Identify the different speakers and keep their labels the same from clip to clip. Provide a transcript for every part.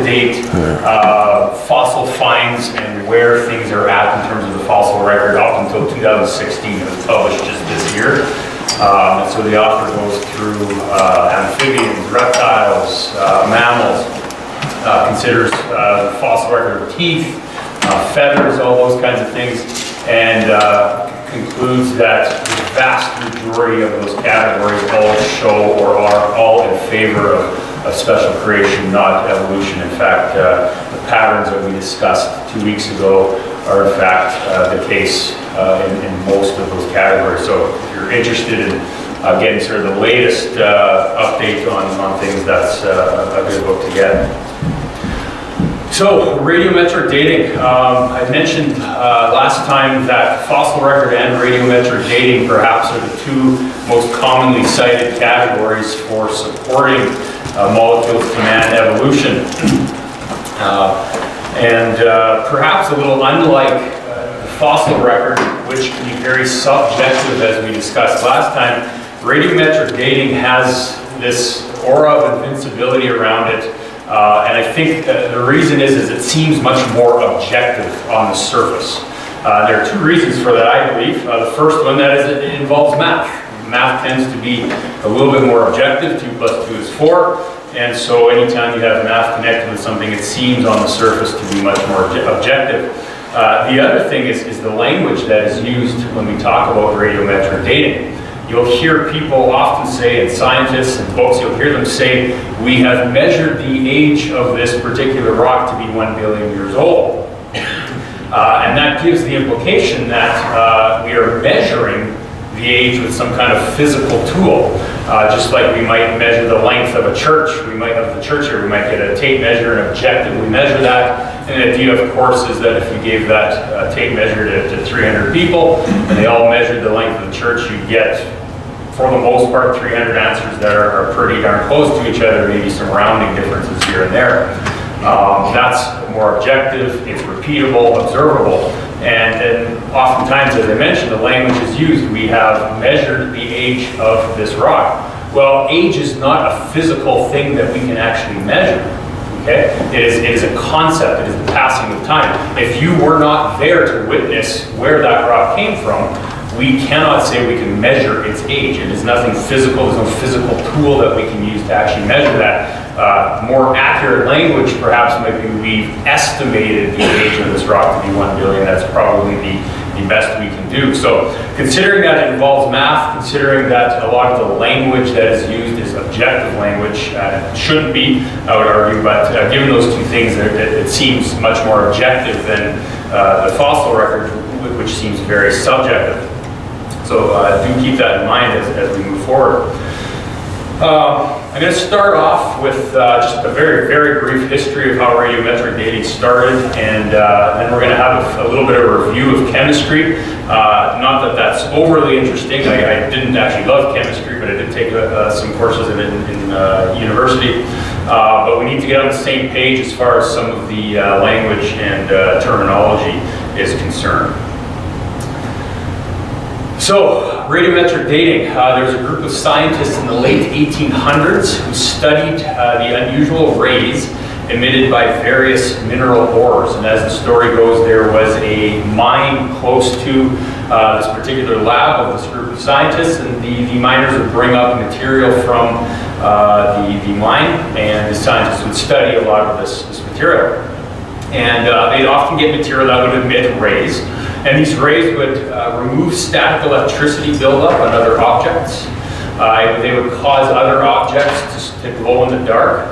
Speaker 1: up-to-date fossil finds and where things are at in terms of the fossil record up until 2016. It was published just this year. And so the author goes through amphibians, reptiles, mammals, considers the fossil record of teeth, feathers, all those kinds of things, and concludes that the vast majority of those categories all show or are all in favor of special creation, not evolution. In fact, the patterns that we discussed 2 weeks ago are in fact the case in most of those categories. So if you're interested in getting sort of the latest update on things, that's a good book to get. So, radiometric dating. I mentioned last time that fossil record and radiometric dating perhaps are the two most commonly cited categories for supporting molecules to man evolution. Perhaps a little unlike the fossil record, which can be very subjective as we discussed last time, radiometric dating has this aura of invincibility around it. And I think the reason is it seems much more objective on the surface. There are two reasons for that, I believe. The first one, that is, it involves math. Math tends to be a little bit more objective. 2 + 2 is 4. And so anytime you have math connected with something, it seems on the surface to be much more objective. The other thing is the language that is used when we talk about radiometric dating. You'll hear people often say, and scientists and books, you'll hear them say, we have measured the age of this particular rock to be 1 billion years old. And that gives the implication that we are measuring the age with some kind of physical tool. Just like we might measure the length of a church, we might have the church here, we might get a tape measure and objectively measure that. And the idea, of course, is that if you gave that tape measure to 300 people, and they all measured the length of the church, you'd get, for the most part, 300 answers that are pretty darn close to each other, maybe some rounding differences here and there. That's more objective, it's repeatable, observable, and oftentimes, as I mentioned, the language is used. We have measured the age of this rock. Well, age is not a physical thing that we can actually measure. Okay? It is a concept, it is the passing of time. If you were not there to witness where that rock came from, we cannot say we can measure its age. It is nothing physical, there's no physical tool that we can use to actually measure that. More accurate language perhaps might be we've estimated the age of this rock to be 1 billion. That's probably the best we can do. So considering that it involves math, considering that a lot of the language that is used is objective language, it shouldn't be, I would argue, but given those two things, it seems much more objective than the fossil record, which seems very subjective. So do keep that in mind as we move forward. I'm going to start off with just a very, very brief history of how radiometric dating started, and then we're going to have a little bit of a review of chemistry. Not that that's overly interesting. I didn't actually love chemistry, but I did take some courses in it in university. But we need to get on the same page as far as some of the language and terminology is concerned. So, radiometric dating. There was a group of scientists in the late 1800s who studied the unusual rays emitted by various mineral ores. And as the story goes, there was a mine close to this particular lab of this group of scientists, and the miners would bring up material from the mine, and the scientists would study a lot of this material. And they'd often get material that would emit rays. And these rays would remove static electricity buildup on other objects. They would cause other objects to glow in the dark.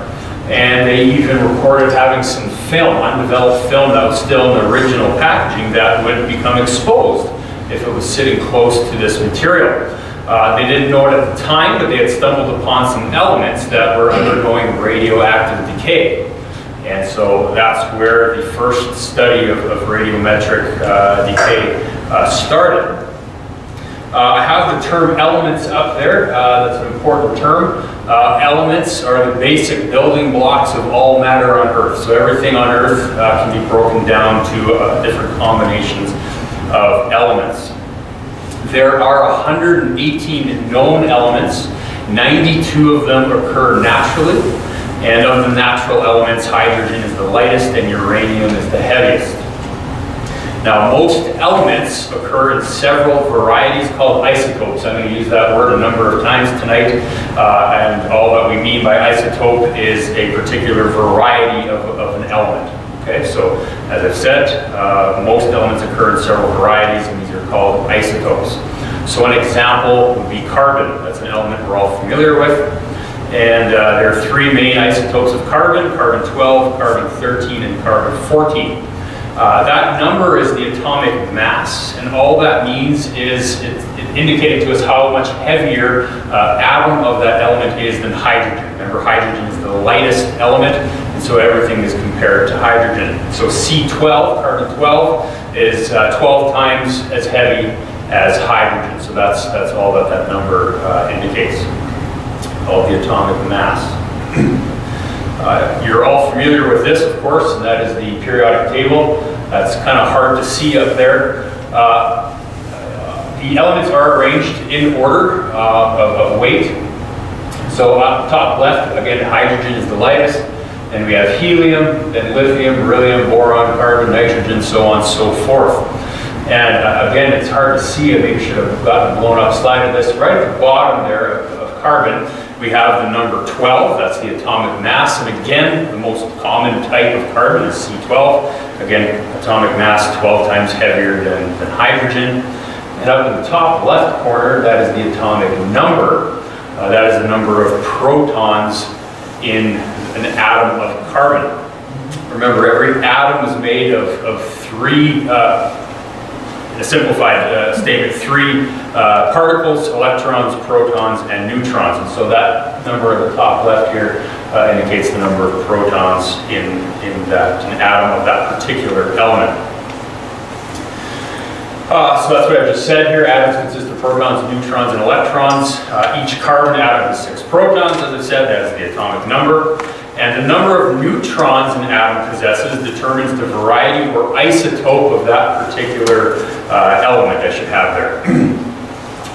Speaker 1: And they even recorded having some film, undeveloped film that was still in the original packaging, that would become exposed if it was sitting close to this material. They didn't know it at the time, but they had stumbled upon some elements that were undergoing radioactive decay. And so that's where the first study of radiometric decay started. I have the term elements up there. That's an important term. Elements are the basic building blocks of all matter on Earth. So everything on Earth can be broken down to different combinations of elements. There are 118 known elements. 92 of them occur naturally, And of the natural elements, hydrogen is the lightest and uranium is the heaviest. Now, most elements occur in several varieties called isotopes. I'm going to use that word a number of times tonight, and all that we mean by isotope is a particular variety of an element. Okay, so as I've said, most elements occur in several varieties, and these are called isotopes. So an example would be carbon. That's an element we're all familiar with. And there are three main isotopes of carbon: carbon-12, carbon-13, and carbon-14. That number is the atomic mass, and all that means is it indicating to us how much heavier atom of that element is than hydrogen. Remember, hydrogen is the lightest element, and so everything is compared to hydrogen. So C12, carbon-12, is 12 times as heavy as hydrogen. So that's all that number indicates, called the atomic mass. You're all familiar with this, of course, and that is the periodic table. That's kind of hard to see up there. The elements are arranged in order of weight. So on the top left, again, hydrogen is the lightest. Then we have helium, then lithium, beryllium, boron, carbon, nitrogen, so on and so forth. And again, it's hard to see. I maybe should have gotten a blown up slide of this. Right at the bottom there of carbon, we have the number 12, that's the atomic mass, and again, the most common type of carbon is C12. Again, atomic mass 12 times heavier than hydrogen. And up in the top left corner, that is the atomic number. That is the number of protons in an atom of carbon. Remember, every atom is made of three, a simplified statement, three particles: electrons, protons, and neutrons. And so that number at the top left here indicates the number of protons in an atom of that particular element. So that's what I just said here. Atoms consist of protons, neutrons, and electrons. Each carbon atom has 6 protons, as I said. That is the atomic number. And the number of neutrons an atom possesses determines the variety or isotope of that particular element I should have there.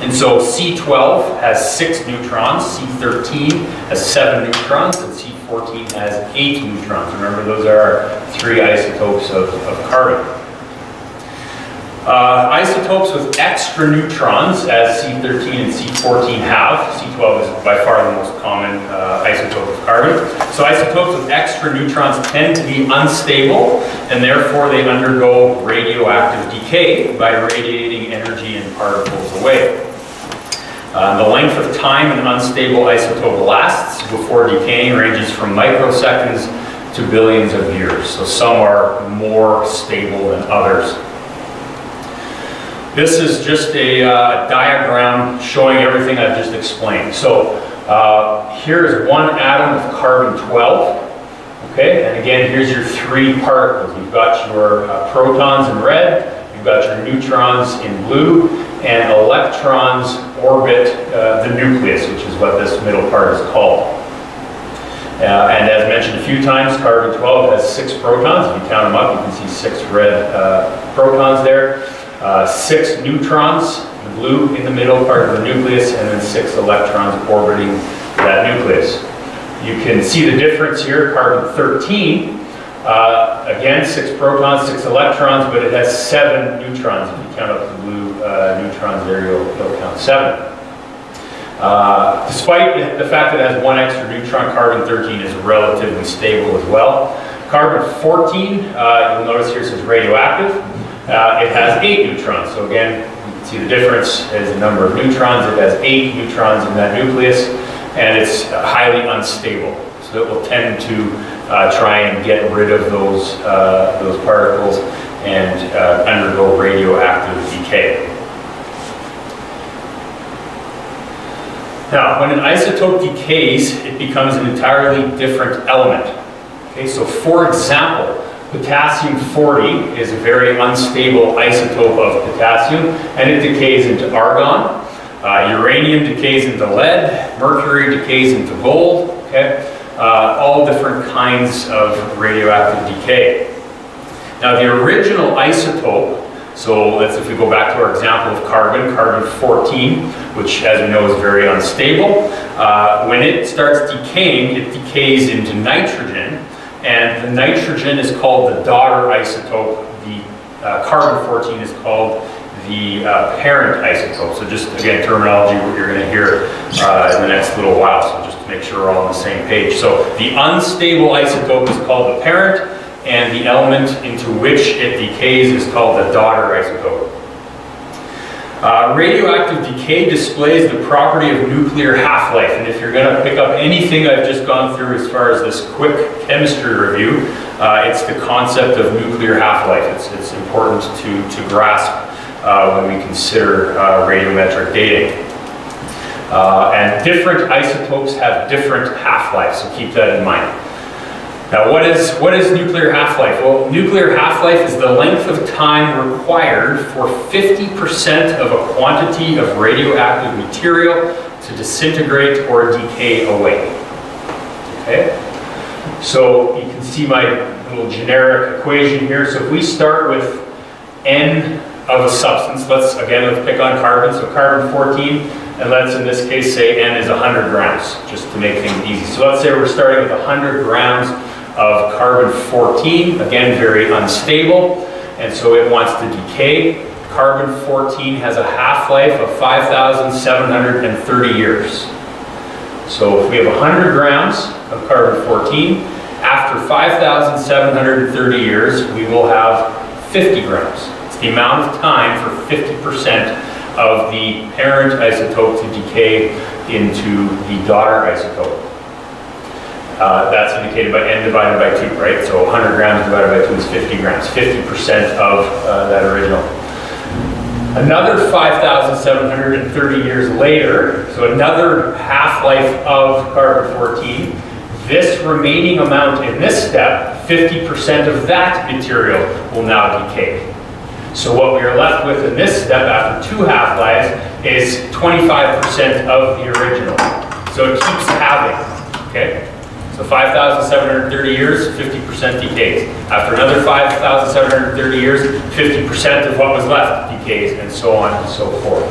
Speaker 1: And so C12 has 6 neutrons, C13 has 7 neutrons, and C14 has 8 neutrons. Remember, those are our 3 isotopes of carbon. Isotopes with extra neutrons, as C13 and C14 have. C12 is by far the most common isotope of carbon. So isotopes with extra neutrons tend to be unstable, and therefore they undergo radioactive decay by radiating energy and particles away. The length of time an unstable isotope lasts before decaying ranges from microseconds to billions of years. So some are more stable than others. This is just a diagram showing everything I've just explained. So here is one atom of carbon-12. Okay, and again, here's your 3 particles. You've got your protons in red, you've got your neutrons in blue, and electrons orbit the nucleus, which is what this middle part is called. And as mentioned a few times, carbon-12 has 6 protons. If you count them up, you can see 6 red protons there. 6 neutrons, the blue in the middle part of the nucleus, and then 6 electrons orbiting that nucleus. You can see the difference here. Carbon-13, again, 6 protons, 6 electrons, but it has 7 neutrons. If you count up the blue neutrons there, you'll count 7. Despite the fact that it has 1 extra neutron, carbon-13 is relatively stable as well. Carbon-14, you'll notice here it says radioactive. It has 8 neutrons. So again, you can see the difference is the number of neutrons. It has 8 neutrons in that nucleus, and it's highly unstable. So it will tend to try and get rid of those particles and undergo radioactive decay. Now, when an isotope decays, it becomes an entirely different element. Okay, so for example, potassium-40 is a very unstable isotope of potassium, and it decays into argon. Uranium decays into lead. Mercury decays into gold. Okay? All different kinds of radioactive decay. Now, the original isotope So if we go back to our example of carbon-14, which as we know is very unstable, when it starts decaying, it decays into nitrogen, and the nitrogen is called the daughter isotope, the carbon-14 is called the parent isotope. So just again, terminology you're going to hear in the next little while, so just to make sure we're all on the same page. So the unstable isotope is called the parent, and the element into which it decays is called the daughter isotope. Radioactive decay displays the property of nuclear half-life, and if you're going to pick up anything I've just gone through as far as this quick chemistry review, it's the concept of nuclear half-life. It's important to grasp when we consider radiometric dating. And different isotopes have different half-lives, so keep that in mind. Now, what is nuclear half-life? Well, nuclear half-life is the length of time required for 50% of a quantity of radioactive material to disintegrate or decay away. Okay? So you can see my little generic equation here. So if we start with N of a substance, let's pick on carbon, so carbon-14, and let's in this case say N is 100 grams, just to make things easy. So let's say we're starting with 100 grams of carbon-14, again very unstable, and so it wants to decay. Carbon-14 has a half-life of 5,730 years. So if we have 100 grams of carbon-14, after 5,730 years we will have 50 grams. It's the amount of time for 50% of the parent isotope to decay into the daughter isotope. That's indicated by N divided by 2, right? So 100 grams divided by 2 is 50 grams, 50% of that original. Another 5,730 years later, so another half-life of carbon-14, this remaining amount in this step, 50% of that material will now decay. So what we are left with in this step after 2 half-lives is 25% of the original. So it keeps halving, okay? So 5,730 years, 50% decays. After another 5,730 years, 50% of what was left decays, and so on and so forth.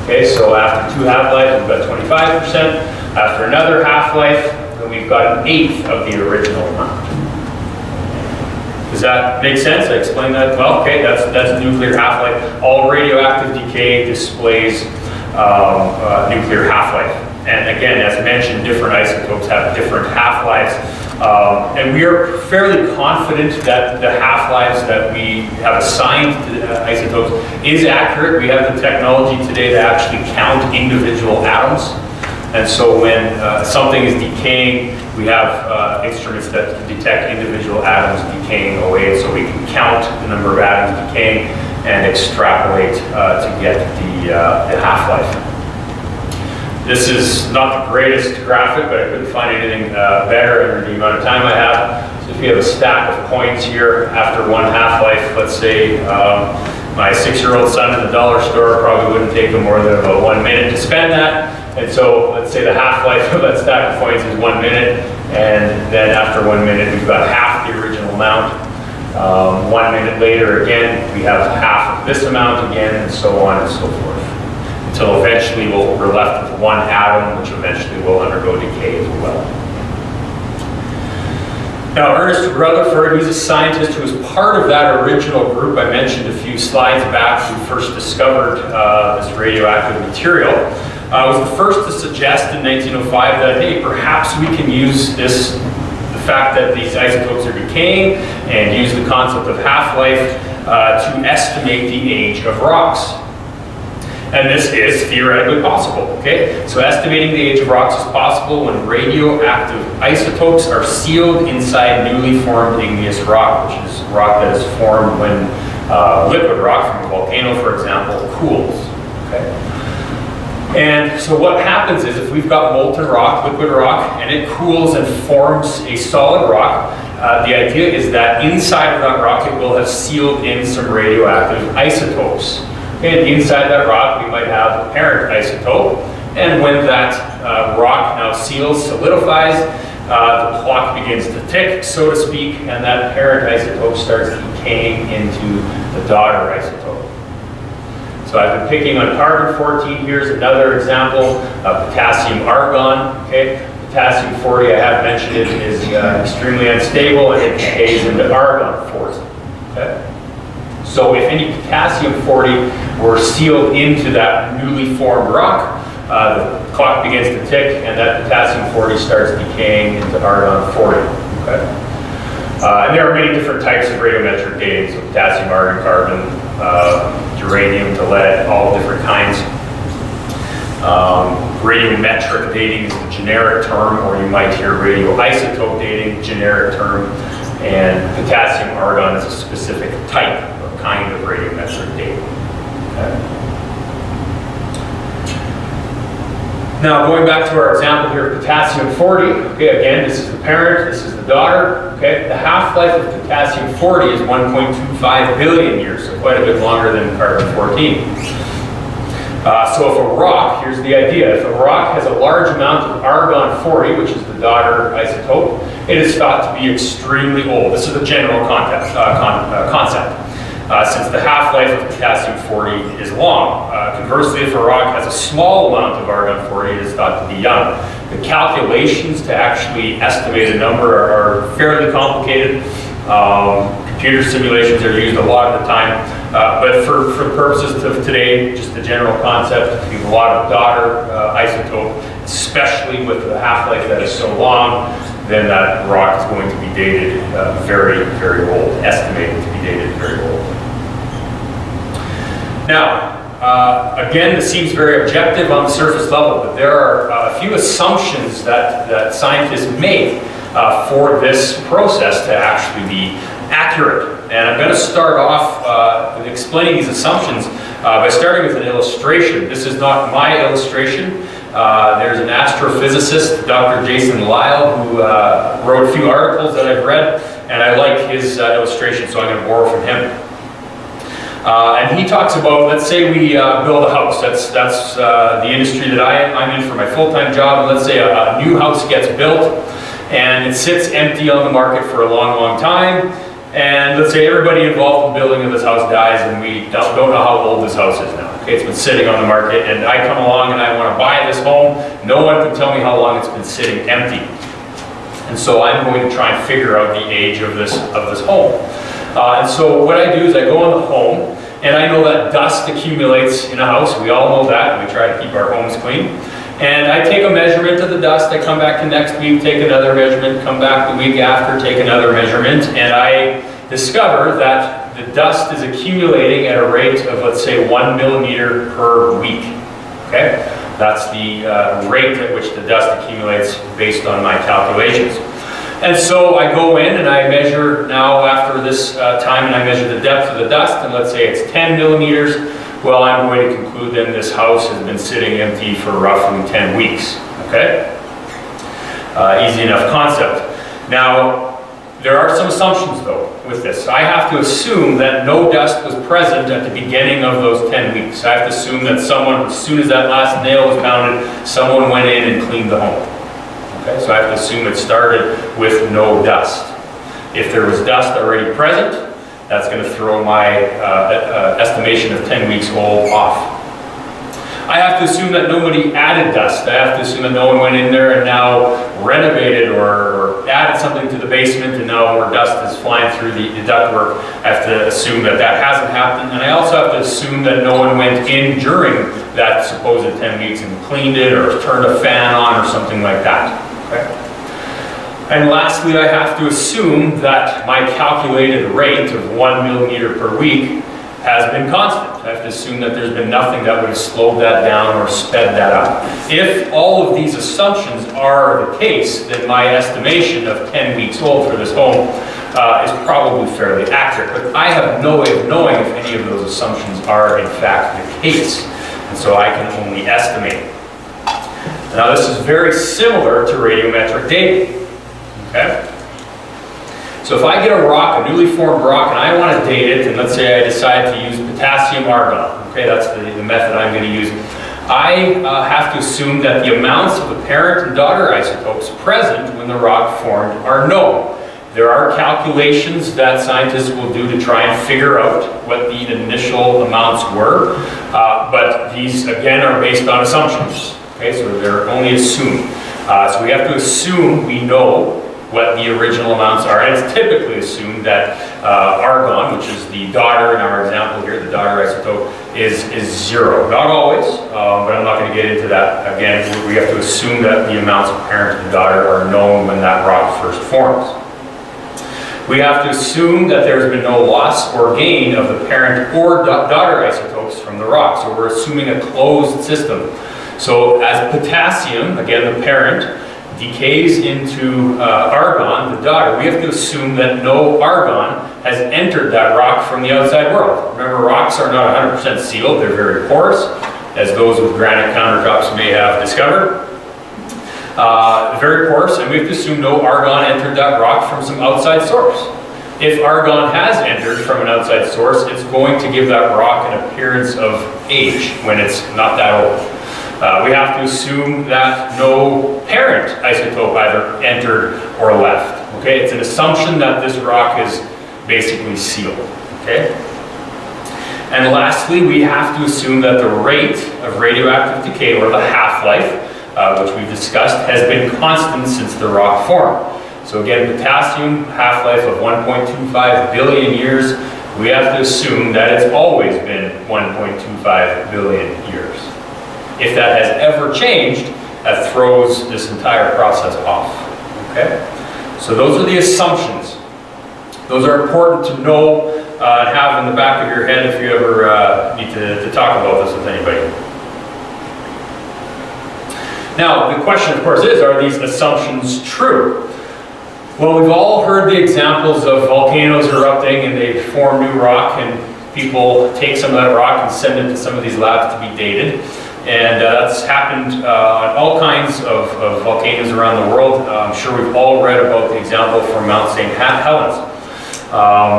Speaker 1: Okay, so after 2 half-lives, we've got 25%. After another half-life, then we've got 1/8 of the original amount. Does that make sense? I explained that well? Okay, that's nuclear half-life. All radioactive decay displays nuclear half-life. And again, as mentioned, different isotopes have different half-lives. And we are fairly confident that the half-lives that we have assigned to the isotopes is accurate. We have the technology today to actually count individual atoms. And so when something is decaying, we have instruments that detect individual atoms decaying away, so we can count the number of atoms decaying and extrapolate to get the half-life. This is not the greatest graphic, but I couldn't find anything better under the amount of time I have. So if you have a stack of coins here after 1 half-life, let's say my 6-year-old son in the dollar store probably wouldn't take him more than about 1 minute to spend that. And so let's say the half-life of that stack of coins is 1 minute, and then after 1 minute we've got half the original amount. 1 minute later again, we have half of this amount again, and so on and so forth. Until eventually we're left with 1 atom, which eventually will undergo decay as well. Now, Ernest Rutherford, he's a scientist who was part of that original group I mentioned a few slides back who first discovered this radioactive material. Was the first to suggest in 1905 that, hey, perhaps we can use the fact that these isotopes are decaying and use the concept of half-life to estimate the age of rocks. And this is theoretically possible, okay? So estimating the age of rocks is possible when radioactive isotopes are sealed inside newly formed igneous rock, which is rock that is formed when liquid rock from a volcano, for example, cools, okay? And so what happens is if we've got molten rock, liquid rock, and it cools and forms a solid rock, the idea is that inside of that rock it will have sealed in some radioactive isotopes. Okay, inside that rock we might have a parent isotope, and when that rock now seals, solidifies, the clock begins to tick, so to speak, and that parent isotope starts decaying into the daughter isotope. So I've been picking on carbon-14. Here's another example of potassium-argon. Okay, potassium-40, I have mentioned it, is extremely unstable, and it decays into argon-40. Okay? So if any potassium-40 were sealed into that newly formed rock, the clock begins to tick, and that potassium-40 starts decaying into argon-40. Okay? And there are many different types of radiometric dating, so potassium, argon, carbon, uranium to lead, all different kinds. Radiometric dating is the generic term, or you might hear radioisotope dating, generic term, and potassium argon is a specific type or kind of radiometric dating. Okay. Now, going back to our example here of potassium-40, okay, again, this is the parent, this is the daughter, okay? The half-life of potassium-40 is 1.25 billion years, so quite a bit longer than carbon-14. So if a rock, here's the idea, if a rock has a large amount of argon-40, which is the daughter isotope, it is thought to be extremely old. This is the general concept. Since the half-life of potassium-40 is long. Conversely, if a rock has a small amount of argon-40, it is thought to be young. The calculations to actually estimate a number are fairly complicated. Computer simulations are used a lot of the time, but for purposes of today, just the general concept, you have a lot of daughter isotope, especially with the half-life that is so long, then that rock is going to be dated very, very old, estimated to be dated very old. Now, again, this seems very objective on the surface level, but there are a few assumptions that scientists make for this process to actually be accurate. And I'm going to start off with explaining these assumptions by starting with an illustration. This is not my illustration. There's an astrophysicist, Dr. Jason Lyle, who wrote a few articles that I've read, and I like his illustration, so I'm going to borrow from him. And he talks about, let's say we build a house. That's the industry that I'm in for my full-time job. And let's say a new house gets built, and it sits empty on the market for a long, long time. And let's say everybody involved in the building of this house dies, and we don't know how old this house is now. Okay, it's been sitting on the market, and I come along and I want to buy this home. No one can tell me how long it's been sitting empty. And so I'm going to try and figure out the age of this home. And so what I do is I go in the home, and I know that dust accumulates in a house. We all know that, and we try to keep our homes clean. And I take a measurement of the dust. I come back the next week, take another measurement, come back the week after, take another measurement, and I discover that the dust is accumulating at a rate of, let's say, 1 millimeter per week. Okay? That's the rate at which the dust accumulates based on my calculations. And so I go in and I measure now after this time, and I measure the depth of the dust, and let's say it's 10 millimeters. Well, I'm going to conclude then this house has been sitting empty for roughly 10 weeks. Okay? Easy enough concept. Now, there are some assumptions though with this. I have to assume that no dust was present at the beginning of those 10 weeks. I have to assume that someone, as soon as that last nail was pounded, someone went in and cleaned the home. Okay, so I have to assume it started with no dust. If there was dust already present, that's going to throw my estimation of 10 weeks old off. I have to assume that nobody added dust. I have to assume that no one went in there and now renovated or added something to the basement, and now more dust is flying through the ductwork. I have to assume that that hasn't happened. And I also have to assume that no one went in during that supposed 10 weeks and cleaned it or turned a fan on or something like that. Okay? And lastly, I have to assume that my calculated rate of 1 millimeter per week has been constant. I have to assume that there's been nothing that would have slowed that down or sped that up. If all of these assumptions are the case, then my estimation of 10 weeks old for this home is probably fairly accurate. But I have no way of knowing if any of those assumptions are in fact the case. And so I can only estimate. Now this is very similar to radiometric dating. Okay? So if I get a rock, a newly formed rock, and I want to date it, and let's say I decide to use potassium argon, okay, that's the method I'm going to use. I have to assume that the amounts of the parent and daughter isotopes present when the rock formed are known. There are calculations that scientists will do to try and figure out what the initial amounts were, but these again are based on assumptions. Okay, so they're only assumed. So we have to assume we know what the original amounts are, and it's typically assumed that argon, which is the daughter in our example here, the daughter isotope, is zero. Not always, but I'm not going to get into that. Again, we have to assume that the amounts of parent and daughter are known when that rock first forms. We have to assume that there's been no loss or gain of the parent or daughter isotopes from the rock. So we're assuming a closed system. So as potassium, again the parent, decays into argon, the daughter, we have to assume that no argon has entered that rock from the outside world. Remember, rocks are not 100% sealed, they're very porous, as those with granite countertops may have discovered. Very porous, and we have to assume no argon entered that rock from some outside source. If argon has entered from an outside source, it's going to give that rock an appearance of age when it's not that old. We have to assume that no parent isotope either entered or left. Okay, it's an assumption that this rock is basically sealed. Okay, and lastly, we have to assume that the rate of radioactive decay, or the half-life, which we've discussed, has been constant since the rock formed. So again, potassium, half-life of 1.25 billion years. We have to assume that it's always been 1.25 billion years. If that has ever changed, that throws this entire process off. Okay? So those are the assumptions. Those are important to know and have in the back of your head if you ever need to talk about this with anybody. Now, the question, of course, is, are these assumptions true? Well, we've all heard the examples of volcanoes erupting and they form new rock, and people take some of that rock and send it to some of these labs to be dated. And that's happened on all kinds of volcanoes around the world. I'm sure we've all read about the example from Mount St. Helens.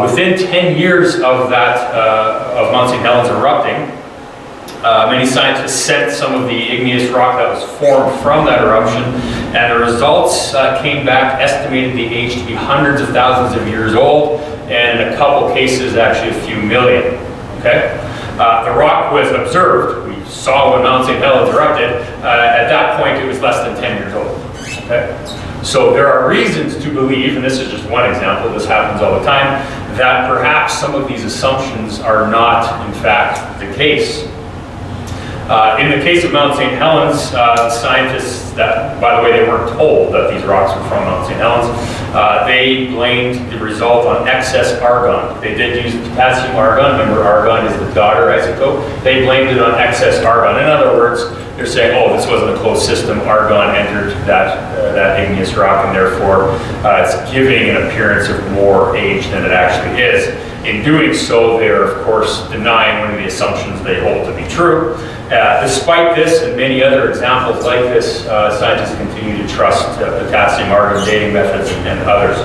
Speaker 1: Within 10 years of that, of Mount St. Helens erupting, many scientists sent some of the igneous rock that was formed from that eruption, and the results came back, estimated the age to be hundreds of thousands of years old, and in a couple cases actually a few million. Okay? The rock was observed. We saw when Mount St. Helens erupted. At that point, it was less than 10 years old. Okay? So there are reasons to believe, and this is just one example, this happens all the time, that perhaps some of these assumptions are not, in fact, the case. In the case of Mount St. Helens, scientists, that, by the way, they weren't told that these rocks were from Mount St. Helens, they blamed the result on excess argon. They did use potassium argon. Remember, argon is the daughter isotope. They blamed it on excess argon. In other words, they're saying, oh, this wasn't a closed system. Argon entered that igneous rock, and therefore it's giving an appearance of more age than it actually is. In doing so, they are, of course, denying one of the assumptions they hold to be true. Despite this and many other examples like this, scientists continue to trust potassium argon dating methods and others.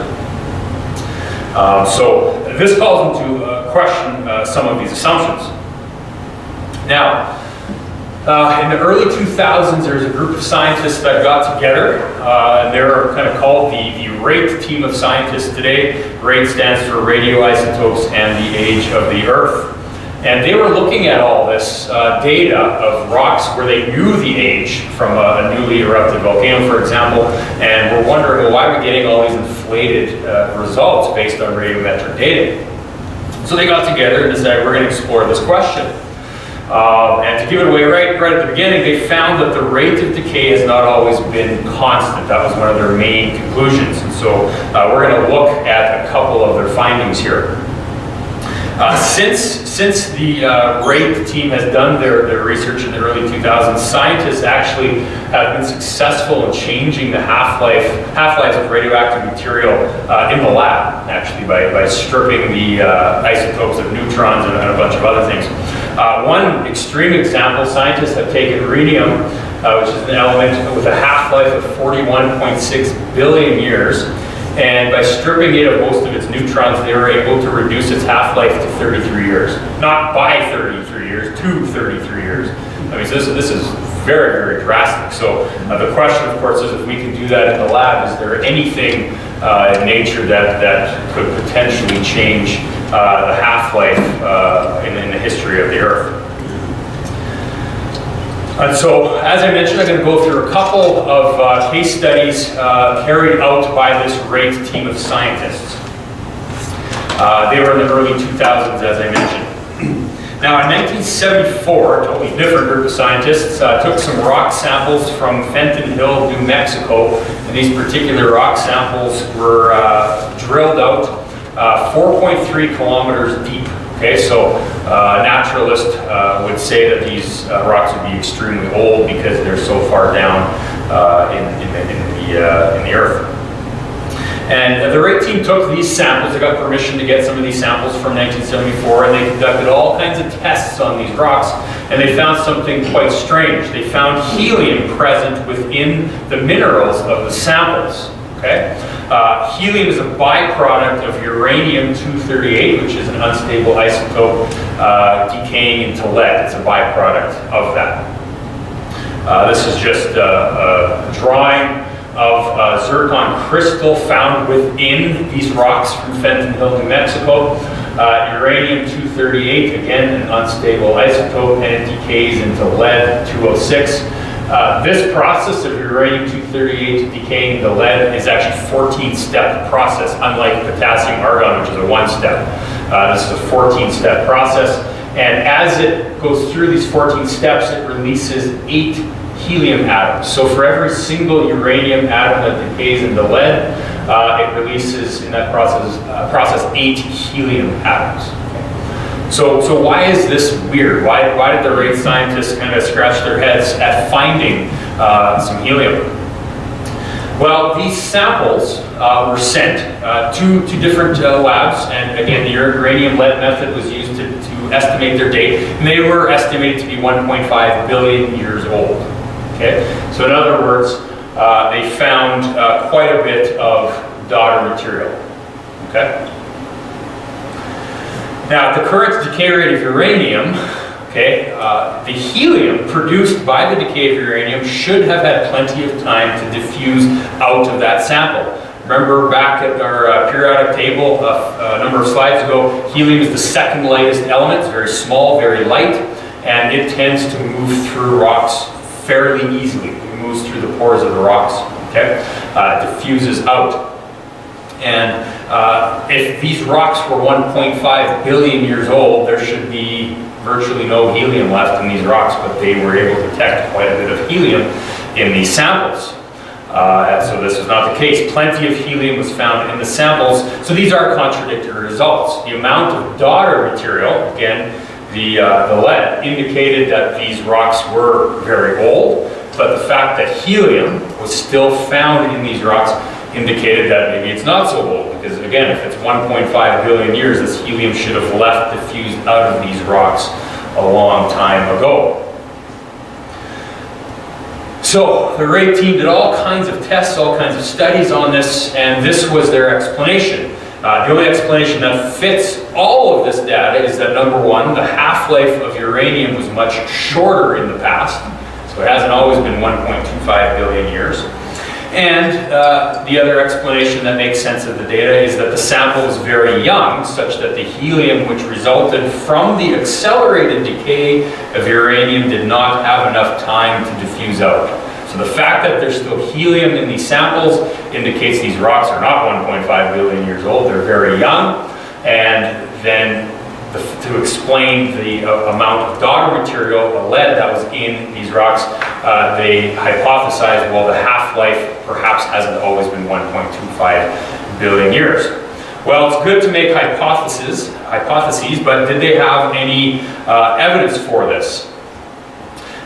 Speaker 1: So this calls into question some of these assumptions. Now, in the early 2000s, there was a group of scientists that got together, and they're kind of called the RATE team of scientists today. RATE stands for radioisotopes and the age of the Earth. And they were looking at all this data of rocks where they knew the age from a newly erupted volcano, for example, and we're wondering, well, why are we getting all these inflated results based on radiometric dating? So they got together and decided we're going to explore this question. And to give it away right at the beginning, they found that the rate of decay has not always been constant. That was one of their main conclusions. And so we're going to look at a couple of their findings here. Since the RATE team has done their research in the early 2000s, scientists actually have been successful in changing the half-lives of radioactive material in the lab, actually, by stripping the isotopes of neutrons and a bunch of other things. One extreme example, scientists have taken rhenium, which is an element with a half-life of 41.6 billion years, and by stripping it of most of its neutrons, they were able to reduce its half-life to 33 years. Not by 33 years, to 33 years. I mean, so this is very, very drastic. So the question, of course, is if we can do that in the lab, is there anything in nature that could potentially change the half-life in the history of the Earth? And so, as I mentioned, I'm going to go through a couple of case studies carried out by this great team of scientists. They were in the early 2000s, as I mentioned. Now, in 1974, a totally different group of scientists took some rock samples from Fenton Hill, New Mexico, and these particular rock samples were drilled out 4.3 kilometers deep. Okay, so a naturalist would say that these rocks would be extremely old because they're so far down in the earth. And the RATE team took these samples. They got permission to get some of these samples from 1974, and they conducted all kinds of tests on these rocks, and they found something quite strange. They found helium present within the minerals of the samples. Okay? Helium is a byproduct of uranium-238, which is an unstable isotope decaying into lead. It's a byproduct of that. This is just a drawing of zircon crystal found within these rocks from Fenton Hill, New Mexico. Uranium-238, again, an unstable isotope, and it decays into lead-206. This process of uranium-238 decaying into lead is actually a 14-step process, unlike potassium-argon, which is a one-step. This is a 14-step process, and as it goes through these 14 steps, it releases 8 helium atoms. So for every single uranium atom that decays into lead, it releases, in that process 8 helium atoms. So why is this weird? Why did the RATE scientists kind of scratch their heads at finding some helium? Well, these samples were sent to different labs, and again, the uranium-lead method was used to estimate their date, and they were estimated to be 1.5 billion years old. Okay, so in other words, they found quite a bit of daughter material. Okay. Now, at the current decay rate of uranium, okay, the helium produced by the decay of uranium should have had plenty of time to diffuse out of that sample. Remember back at our periodic table a number of slides ago, helium is the second lightest element. It's very small, very light, and it tends to move through rocks fairly easily. It moves through the pores of the rocks, okay? It diffuses out. And if these rocks were 1.5 billion years old, there should be virtually no helium left in these rocks, but they were able to detect quite a bit of helium in these samples. So this was not the case. Plenty of helium was found in the samples, so these are contradictory results. The amount of daughter material, again, the lead, indicated that these rocks were very old, but the fact that helium was still found in these rocks indicated that maybe it's not so old, because again, if it's 1.5 billion years, this helium should have left diffused out of these rocks a long time ago. So the RATE team did all kinds of tests, all kinds of studies on this, and this was their explanation. The only explanation that fits all of this data is that, number one, the half-life of uranium was much shorter in the past, so it hasn't always been 1.25 billion years. And the other explanation that makes sense of the data is that the sample is very young, such that the helium which resulted from the accelerated decay of uranium did not have enough time to diffuse out. So the fact that there's still helium in these samples indicates these rocks are not 1.5 billion years old, they're very young. And then to explain the amount of daughter material, lead, that was in these rocks, they hypothesized, well, the half-life perhaps hasn't always been 1.25 billion years. Well, it's good to make hypotheses, but did they have any evidence for this?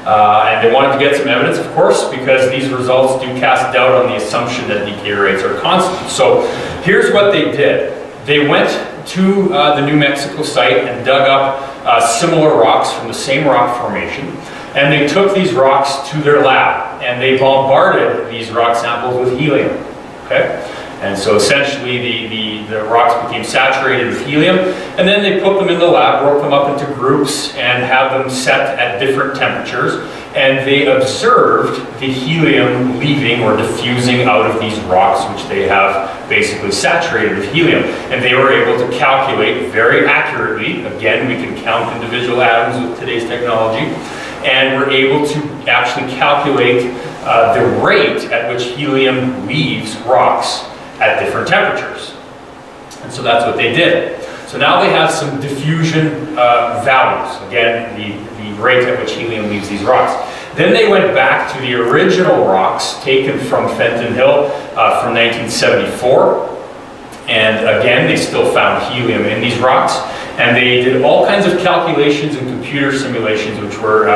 Speaker 1: And they wanted to get some evidence, of course, because these results do cast doubt on the assumption that decay rates are constant. So here's what they did. They went to the New Mexico site and dug up similar rocks from the same rock formation, and they took these rocks to their lab, and they bombarded these rock samples with helium. Okay? And so essentially the rocks became saturated with helium, and then they put them in the lab, broke them up into groups, and had them set at different temperatures. And they observed the helium leaving or diffusing out of these rocks, which they have basically saturated with helium. And they were able to calculate very accurately, again, we can count individual atoms with today's technology, and we're able to actually calculate the rate at which helium leaves rocks at different temperatures. And so that's what they did. So now they have some diffusion values, again, the rate at which helium leaves these rocks. Then they went back to the original rocks taken from Fenton Hill from 1974. And again, they still found helium in these rocks. And they did all kinds of calculations and computer simulations, which were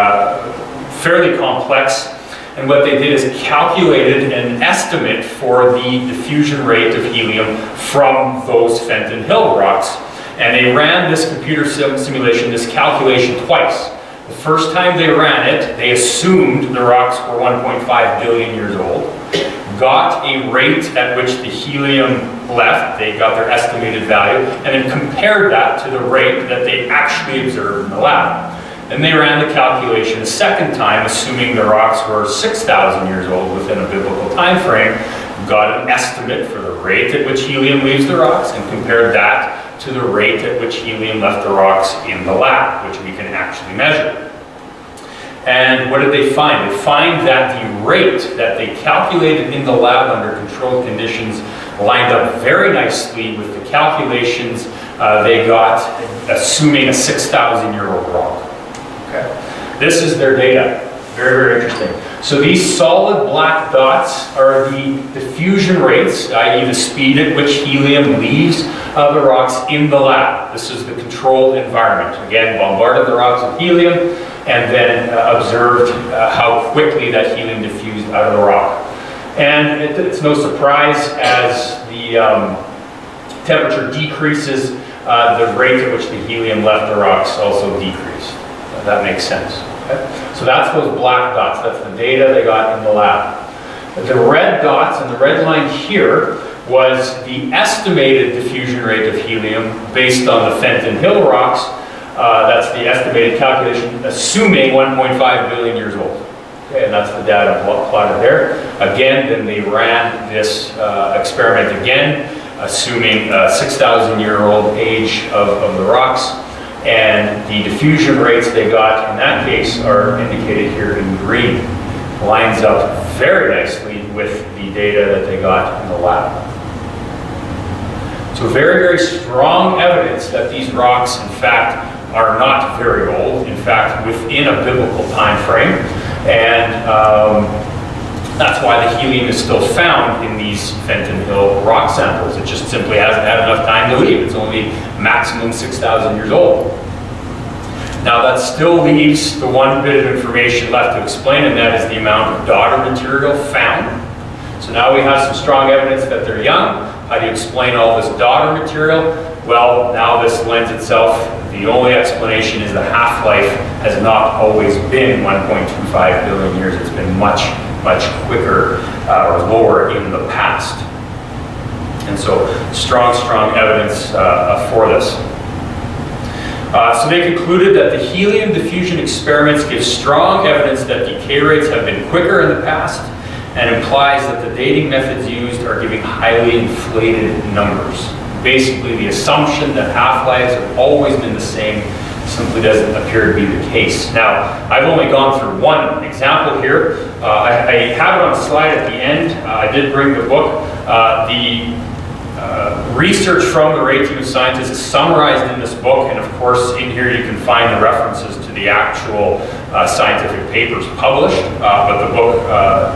Speaker 1: fairly complex. And what they did is calculated an estimate for the diffusion rate of helium from those Fenton Hill rocks. And they ran this computer simulation, this calculation, twice. The first time they ran it, they assumed the rocks were 1.5 billion years old, got a rate at which the helium left, they got their estimated value, and then compared that to the rate that they actually observed in the lab. Then they ran the calculation a second time, assuming the rocks were 6,000 years old within a biblical time frame, got an estimate for the rate at which helium leaves the rocks, and compared that to the rate at which helium left the rocks in the lab, which we can actually measure. And what did they find? They find that the rate that they calculated in the lab under controlled conditions lined up very nicely with the calculations they got assuming a 6,000-year-old rock. Okay. This is their data. Very, very interesting. So these solid black dots are the diffusion rates, i.e. the speed at which helium leaves the rocks in the lab. This is the controlled environment. Again, bombarded the rocks with helium and then observed how quickly that helium diffused out of the rock. And it's no surprise as the temperature decreases, the rate at which the helium left the rocks also decreased. That makes sense. Okay? So that's those black dots. That's the data they got in the lab. The red dots and the red line here was the estimated diffusion rate of helium based on the Fenton Hill rocks. That's the estimated calculation, assuming 1.5 billion years old. Okay, and that's the data plotted there. Again, then they ran this experiment again, assuming a 6,000-year-old age of the rocks. And the diffusion rates they got in that case are indicated here in green. Lines up very nicely with the data that they got in the lab. So very, very strong evidence that these rocks, in fact, are not very old. In fact, within a biblical time frame. And that's why the helium is still found in these Fenton Hill rock samples. It just simply hasn't had enough time to leave. It's only maximum 6,000 years old. Now that still leaves the one bit of information left to explain, and that is the amount of daughter material found. So now we have some strong evidence that they're young. How do you explain all this daughter material? Well, now this lends itself, the only explanation is the half-life has not always been 1.25 billion years. It's been much, much quicker or lower in the past. And so strong, strong evidence for this. So they concluded that the helium diffusion experiments give strong evidence that decay rates have been quicker in the past, and implies that the dating methods used are giving highly inflated numbers. Basically, the assumption that half-lives have always been the same simply doesn't appear to be the case. Now, I've only gone through one example here. I have it on a slide at the end. I did bring the book. The research from the Radiometric scientists is summarized in this book, and of course in here you can find the references to the actual scientific papers published, but the book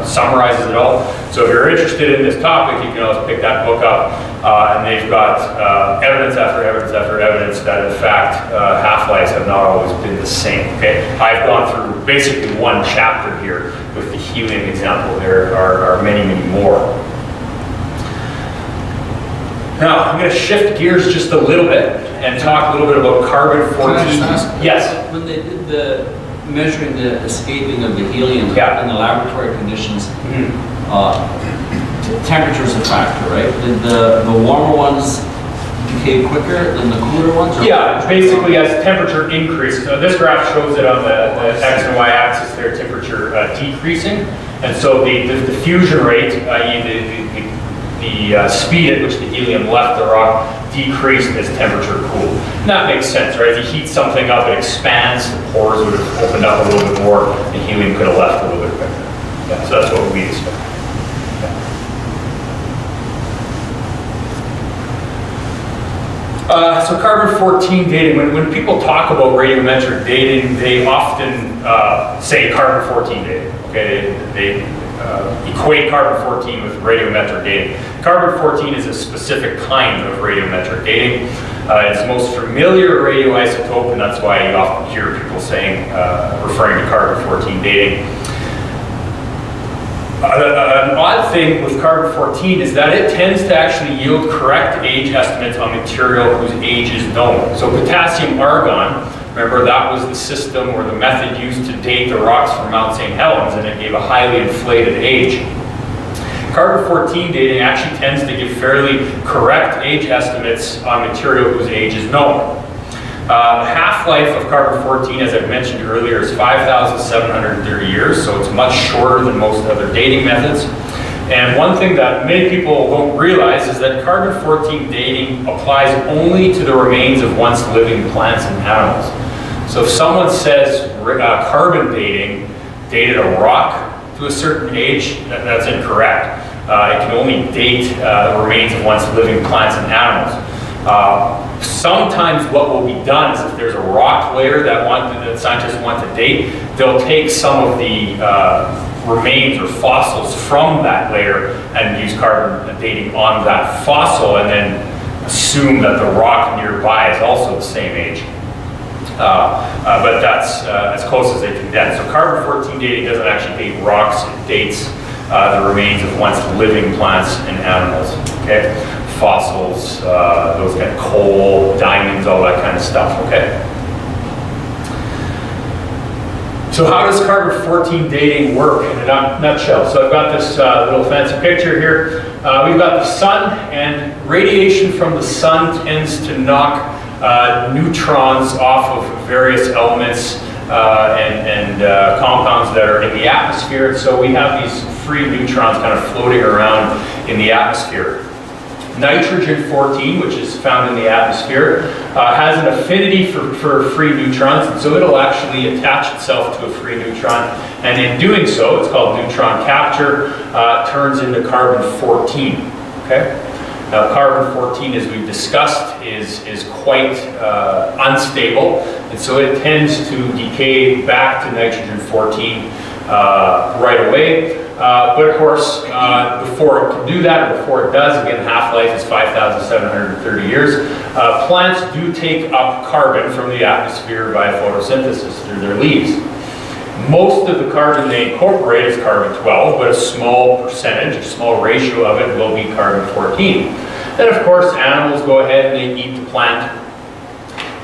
Speaker 1: summarizes it all. So if you're interested in this topic, you can always pick that book up, and they've got evidence after evidence after evidence that in fact half-lives have not always been the same. Okay, I've gone through basically one chapter here with the helium example. There are many, many more. Now, I'm going to shift gears just a little bit and talk a little bit about carbon-14. Yes?
Speaker 2: When they did the measuring the escaping of the helium in the laboratory conditions, temperature is a factor, right? Did the warmer ones decay quicker than the cooler ones? Or
Speaker 1: Yeah, basically as temperature increases. This graph shows it on the X and Y axis there, temperature decreasing. And so the fusion rate, i.e. the speed at which the helium left the rock decreased as temperature cooled. And that makes sense, right? If you heat something up, it expands, the pores would have opened up a little bit more, the helium could have left a little bit quicker. Yeah, so that's what we expect. So carbon-14 dating, when people talk about radiometric dating, they often say carbon-14 dating. Okay, they equate carbon-14 with radiometric dating. Carbon-14 is a specific kind of radiometric dating. It's the most familiar radioisotope, and that's why you often hear people saying, referring to carbon-14 dating. An odd thing with carbon-14 is that it tends to actually yield correct age estimates on material whose age is known. So potassium-argon, remember that was the system or the method used to date the rocks from Mount St. Helens, and it gave a highly inflated age. Carbon-14 dating actually tends to give fairly correct age estimates on material whose age is known. The half-life of carbon-14, as I've mentioned earlier, is 5,730 years, so it's much shorter than most other dating methods. And one thing that many people don't realize is that carbon-14 dating applies only to the remains of once living plants and animals. So if someone says carbon dating dated a rock to a certain age, that's incorrect. It can only date the remains of once living plants and animals. Sometimes what will be done is if there's a rock layer that scientists want to date, they'll take some of the remains or fossils from that layer and use carbon dating on that fossil and then assume that the rock nearby is also the same age. But that's as close as they can get. So carbon-14 dating doesn't actually date rocks, it dates the remains of once living plants and animals. Okay? Fossils, those kind of coal, diamonds, all that kind of stuff, okay? So how does carbon-14 dating work in a nutshell? So I've got this little fancy picture here. We've got the sun, and radiation from the sun tends to knock neutrons off of various elements and compounds that are in the atmosphere. So we have these free neutrons kind of floating around in the atmosphere. Nitrogen-14, which is found in the atmosphere, has an affinity for free neutrons, and so it'll actually attach itself to a free neutron, and in doing so, it's called neutron capture, turns into carbon-14. Okay? Now, carbon-14, as we've discussed, is quite unstable, and so it tends to decay back to nitrogen-14 right away. But of course, before it can do that, or before it does, again, half-life is 5,730 years, plants do take up carbon from the atmosphere via photosynthesis through their leaves. Most of the carbon they incorporate is carbon-12, but a small percentage, a small ratio of it will be carbon-14. Then, of course, animals go ahead and they eat the plant.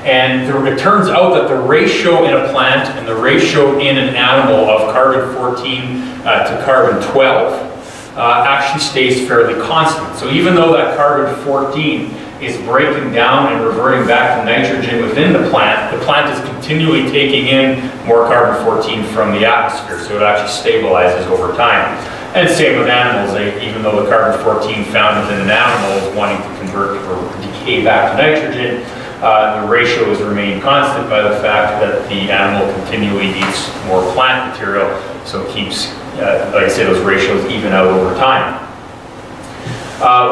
Speaker 1: And it turns out that the ratio in a plant and the ratio in an animal of carbon-14 to carbon-12 actually stays fairly constant. So even though that carbon-14 is breaking down and reverting back to nitrogen within the plant is continually taking in more carbon-14 from the atmosphere, so it actually stabilizes over time. And same with animals, even though the carbon-14 found within an animal is wanting to convert or decay back to nitrogen, the ratio has remained constant by the fact that the animal continually eats more plant material, so it keeps, like I say, those ratios even out over time.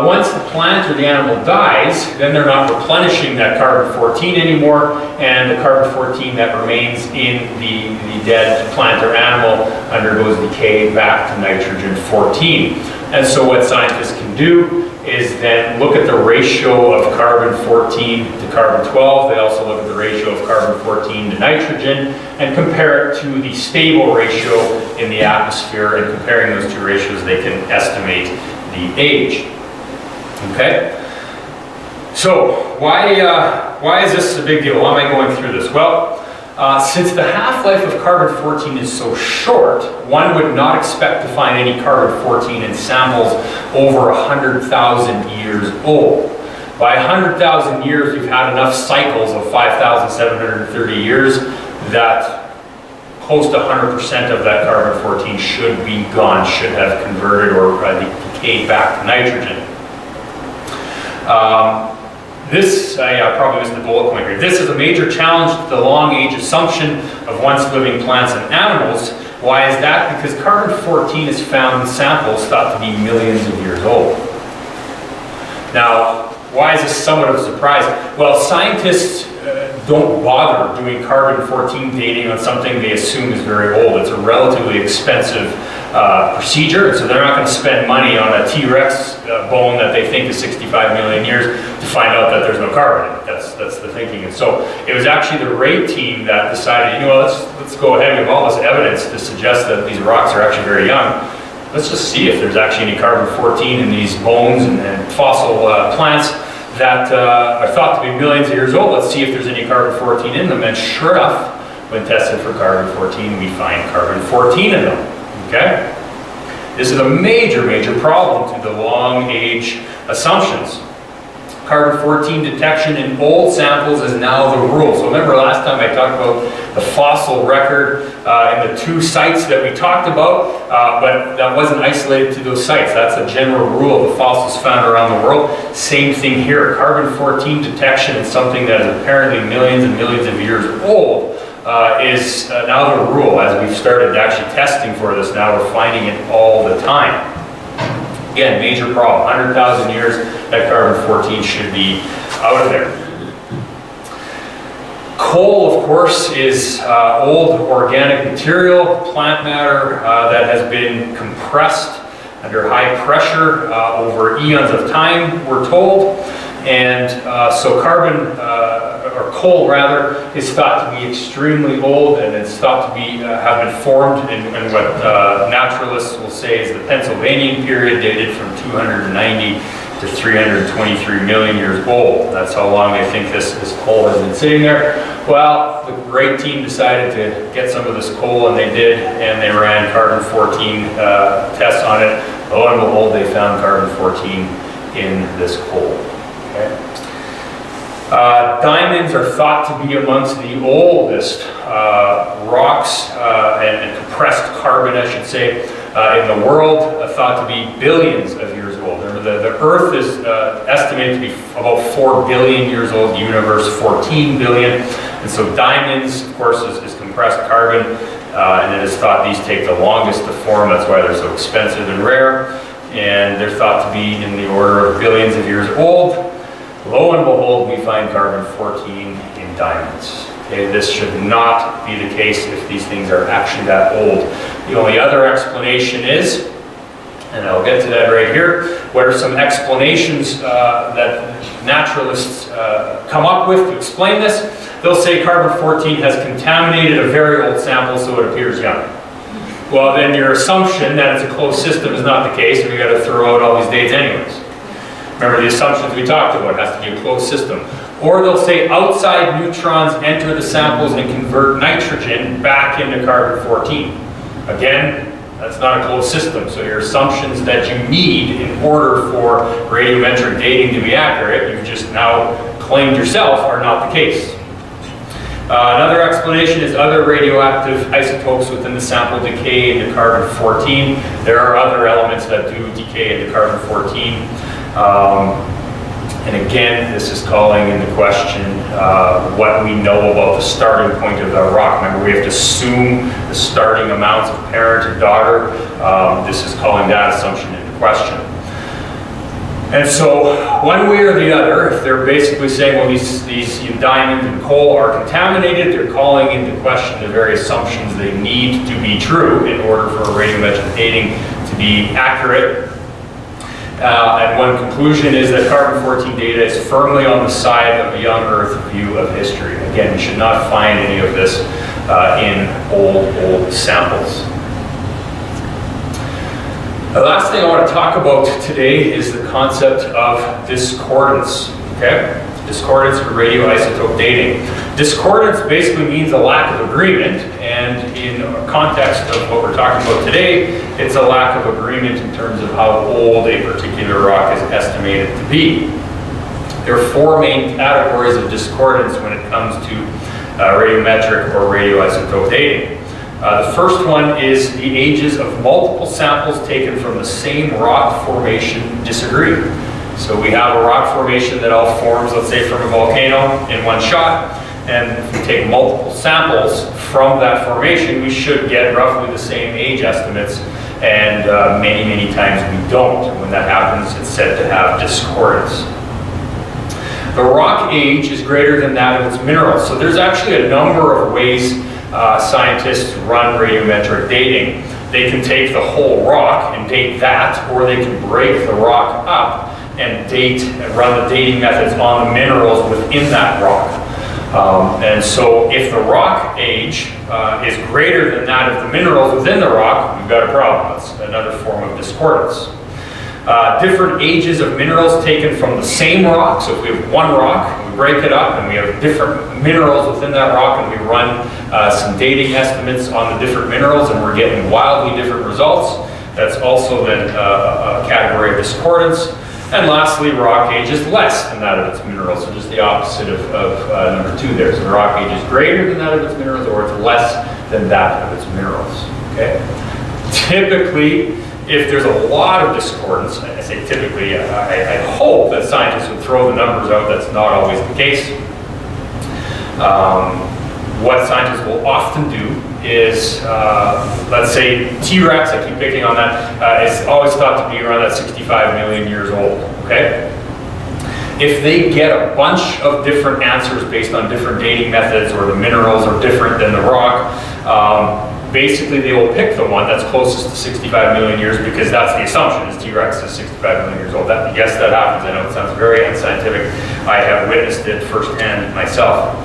Speaker 1: Once the plant or the animal dies, then they're not replenishing that carbon-14 anymore, and the carbon-14 that remains in the dead plant or animal undergoes decay back to nitrogen-14. And so what scientists can do is then look at the ratio of carbon-14 to carbon-12. They also look at the ratio of carbon-14 to nitrogen and compare it to the stable ratio in the atmosphere, and comparing those two ratios, they can estimate the age. Okay? So, why is this a big deal? Why am I going through this? Well, Since the half-life of carbon-14 is so short, one would not expect to find any carbon-14 in samples over 100,000 years old. By 100,000 years, you've had enough cycles of 5,730 years that close to 100% of that carbon-14 should be gone, should have converted or decayed back to nitrogen. Probably missed the bullet point here. This is a major challenge to the long age assumption of once living plants and animals. Why is that? Because carbon-14 is found in samples thought to be millions of years old. Now, why is this somewhat of a surprise? Well, scientists don't bother doing carbon-14 dating on something they assume is very old. It's a relatively expensive procedure, so they're not going to spend money on a T-Rex bone that they think is 65 million years to find out that there's no carbon in it. That's the thinking. And so it was actually the RAID team that decided, you know, let's go ahead and have all this evidence to suggest that these rocks are actually very young. Let's just see if there's actually any carbon-14 in these bones and fossil plants that are thought to be millions of years old. Let's see if there's any carbon-14 in them. And sure enough, when tested for carbon-14, we find carbon-14 in them. Okay? This is a major, major problem to the long age assumptions. Carbon-14 detection in old samples is now the rule. So remember last time I talked about the fossil record in the 2 sites that we talked about, but that wasn't isolated to those sites. That's a general rule of the fossils found around the world. Same thing here. Carbon-14 detection in something that is apparently millions and millions of years old is now the rule. As we've started actually testing for this, now we're finding it all the time. Again, major problem. 100,000 years, that carbon-14 should be out of there. Coal, of course, is old organic material, plant matter that has been compressed under high pressure over eons of time, we're told. And so carbon, or coal rather, is thought to be extremely old, and it's thought to be have been formed in what naturalists will say is the Pennsylvanian period, dated from 290 to 323 million years old. That's how long they think this coal has been sitting there. Well, the RAID team decided to get some of this coal, and they did, and they ran carbon-14 tests on it. Lo and behold, they found carbon-14 in this coal. Okay. Diamonds are thought to be amongst the oldest rocks and compressed carbon, I should say, in the world, thought to be billions of years old. The Earth is estimated to be about 4 billion years old, the universe 14 billion. And so diamonds, of course, is compressed carbon, and it is thought these take the longest to form. That's why they're so expensive and rare. And they're thought to be in the order of billions of years old. Lo and behold, we find carbon-14 in diamonds. Okay, this should not be the case if these things are actually that old. The only other explanation is, and I'll get to that right here, what are some explanations that naturalists come up with to explain this? They'll say carbon-14 has contaminated a very old sample, so it appears young. Well, then your assumption that it's a closed system is not the case, and we've got to throw out all these dates anyways. Remember the assumptions we talked about, it has to be a closed system. Or they'll say outside neutrons enter the samples and convert nitrogen back into carbon-14. Again, that's not a closed system, so your assumptions that you need in order for radiometric dating to be accurate, you've just now claimed yourself, are not the case. Another explanation is other radioactive isotopes within the sample decay into carbon-14. There are other elements that do decay into carbon-14. And again, this is calling into question what we know about the starting point of the rock. Remember, we have to assume the starting amounts of parent and daughter. This is calling that assumption into question. And so, one way or the other, if they're basically saying, well, these diamonds and coal are contaminated, they're calling into question the very assumptions they need to be true in order for radiometric dating to be accurate. And one conclusion is that carbon-14 data is firmly on the side of a young Earth view of history. Again, you should not find any of this in old samples. The last thing I want to talk about today is the concept of discordance. Okay? Discordance for radioisotope dating. Discordance basically means a lack of agreement, and in context of what we're talking about today, it's a lack of agreement in terms of how old a particular rock is estimated to be. There are four main categories of discordance when it comes to radiometric or radioisotope dating. The first one is the ages of multiple samples taken from the same rock formation disagree. So we have a rock formation that all forms, let's say, from a volcano in one shot, and if we take multiple samples from that formation, we should get roughly the same age estimates, and many times we don't. And when that happens, it's said to have discordance. The rock age is greater than that of its minerals. So there's actually a number of ways scientists run radiometric dating. They can take the whole rock and date that, or they can break the rock up and date and run the dating methods on the minerals within that rock. And so if the rock age is greater than that of the minerals within the rock, we've got a problem. That's another form of discordance. Different ages of minerals taken from the same rock. So if we have one rock, we break it up, and we have different minerals within that rock, and we run some dating estimates on the different minerals, and we're getting wildly different results. That's also then a category of discordance. And lastly, rock age is less than that of its minerals, so just the opposite of number 2 there. So the rock age is greater than that of its minerals, or it's less than that of its minerals. Okay. Typically, if there's a lot of discordance, I say typically, I hope that scientists would throw the numbers out. That's not always the case. What scientists will often do is, let's say T-Rex, I keep picking on that, is always thought to be around that 65 million years old, okay? If they get a bunch of different answers based on different dating methods, or the minerals are different than the rock, basically they will pick the one that's closest to 65 million years, because that's the assumption, is T-Rex is 65 million years old. Yes, that happens. I know it sounds very unscientific. I have witnessed it firsthand myself.